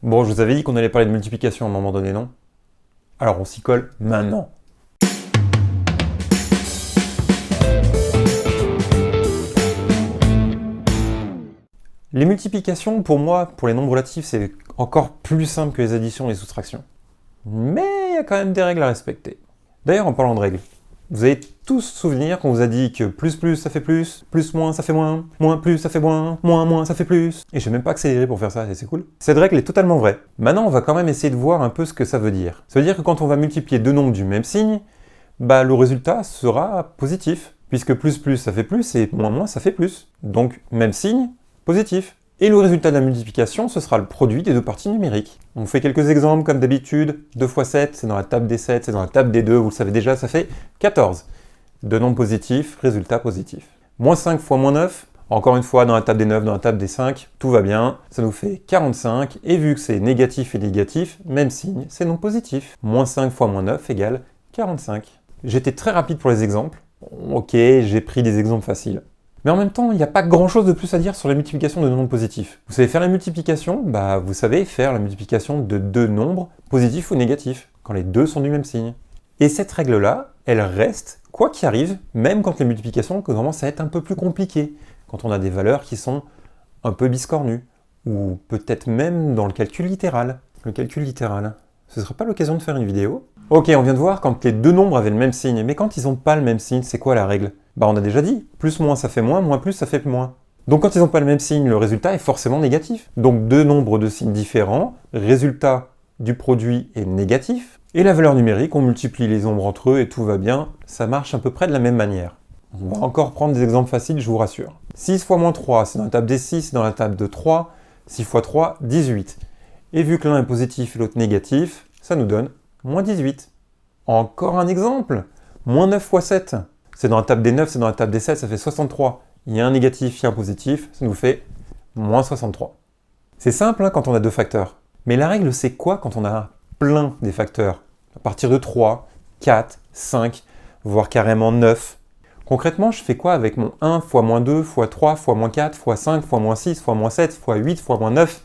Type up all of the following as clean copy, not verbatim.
Bon, je vous avais dit qu'on allait parler de multiplication à un moment donné, non? Alors on s'y colle maintenant. Les multiplications, pour moi, pour les nombres relatifs, c'est encore plus simple que les additions et les soustractions. Mais il y a quand même des règles à respecter. D'ailleurs, en parlant de règles, vous allez tous souvenir qu'on vous a dit que plus ça fait plus moins ça fait moins plus ça fait moins ça fait plus. Et je sais même pas accélérer pour faire ça, et c'est cool. Cette règle est totalement vraie. Maintenant, on va quand même essayer de voir un peu ce que ça veut dire. Ça veut dire que quand on va multiplier deux nombres du même signe, le résultat sera positif, puisque plus ça fait plus et moins ça fait plus. Donc, même signe, positif. Et le résultat de la multiplication, ce sera le produit des deux parties numériques. On fait quelques exemples comme d'habitude. 2 x 7, c'est dans la table des 7, c'est dans la table des 2, vous le savez déjà, ça fait 14. Deux nombres positifs, résultat positif. Moins 5 fois moins 9, encore une fois dans la table des 9, dans la table des 5, tout va bien, ça nous fait 45, et vu que c'est négatif et négatif, même signe, c'est non positif. Moins 5 fois moins 9 égale 45. J'étais très rapide pour les exemples. Ok, j'ai pris des exemples faciles. Mais en même temps, il n'y a pas grand-chose de plus à dire sur la multiplication de nombres positifs. Vous savez faire la multiplication, vous savez faire la multiplication de deux nombres positifs ou négatifs, quand les deux sont du même signe. Et cette règle-là, elle reste, quoi qu'il arrive, même quand les multiplications commencent à être un peu plus compliquées, quand on a des valeurs qui sont un peu biscornues, ou peut-être même dans le calcul littéral. Le calcul littéral, ce serait pas l'occasion de faire une vidéo? Ok, on vient de voir quand les deux nombres avaient le même signe, mais quand ils n'ont pas le même signe, c'est quoi la règle? On a déjà dit, plus moins ça fait moins plus ça fait moins. Donc quand ils n'ont pas le même signe, le résultat est forcément négatif. Donc deux nombres de signes différents, résultat du produit est négatif, et la valeur numérique, on multiplie les nombres entre eux et tout va bien, ça marche à peu près de la même manière. On va encore prendre des exemples faciles, je vous rassure. 6 fois moins 3, c'est dans la table des 6, c'est dans la table de 3, 6 fois 3, 18. Et vu que l'un est positif et l'autre négatif, ça nous donne moins 18. Encore un exemple, moins 9 fois 7. C'est dans la table des 9, c'est dans la table des 7, ça fait 63. Il y a un négatif, il y a un positif, ça nous fait moins 63. C'est simple quand on a deux facteurs. Mais la règle, c'est quoi quand on a plein des facteurs? À partir de 3, 4, 5, voire carrément 9. Concrètement, je fais quoi avec mon 1 fois moins 2 fois 3 fois moins 4 fois 5 fois moins 6 fois moins 7 fois 8 fois moins 9?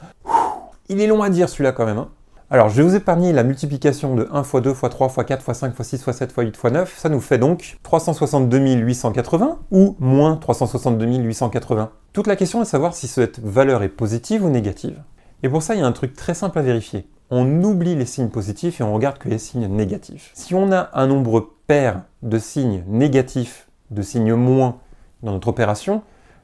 Il est long à dire celui-là quand même. Alors, je vais vous épargner la multiplication de 1 fois 2 fois 3 fois 4 fois 5 fois 6 fois 7 fois 8 fois 9. Ça nous fait donc 362 880 ou moins 362 880. Toute la question est de savoir si cette valeur est positive ou négative. Et pour ça, il y a un truc très simple à vérifier. On oublie les signes positifs et on regarde que les signes négatifs. Si on a un nombre pair de signes négatifs, de signes moins dans notre opération,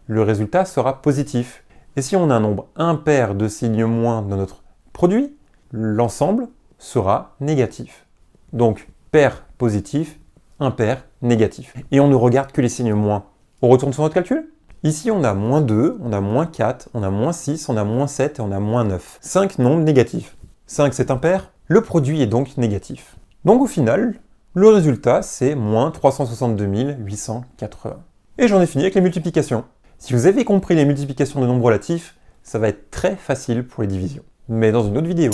le résultat sera positif. Et si on a un nombre impair de signes moins dans notre produit, l'ensemble sera négatif. Donc, pair positif, impair négatif. Et on ne regarde que les signes moins. On retourne sur notre calcul? Ici, on a moins 2, on a moins 4, on a moins 6, on a moins 7 et on a moins 9. 5 nombres négatifs. 5, c'est impair. Le produit est donc négatif. Donc, au final, le résultat, c'est moins 362 880. Et j'en ai fini avec les multiplications. Si vous avez compris les multiplications de nombres relatifs, ça va être très facile pour les divisions. Mais dans une autre vidéo.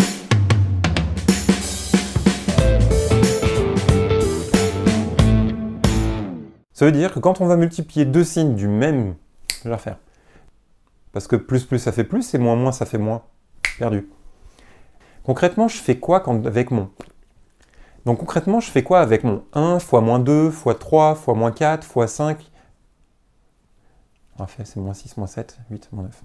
Ça veut dire que quand on va multiplier deux signes du même... Je vais la refaire. Parce que plus ça fait plus et moins ça fait moins. Perdu. Concrètement, je fais quoi avec mon... Donc concrètement, je fais quoi avec mon 1 fois moins 2 fois 3 fois moins 4 fois 5... En fait, c'est moins 6, moins 7, 8, moins 9.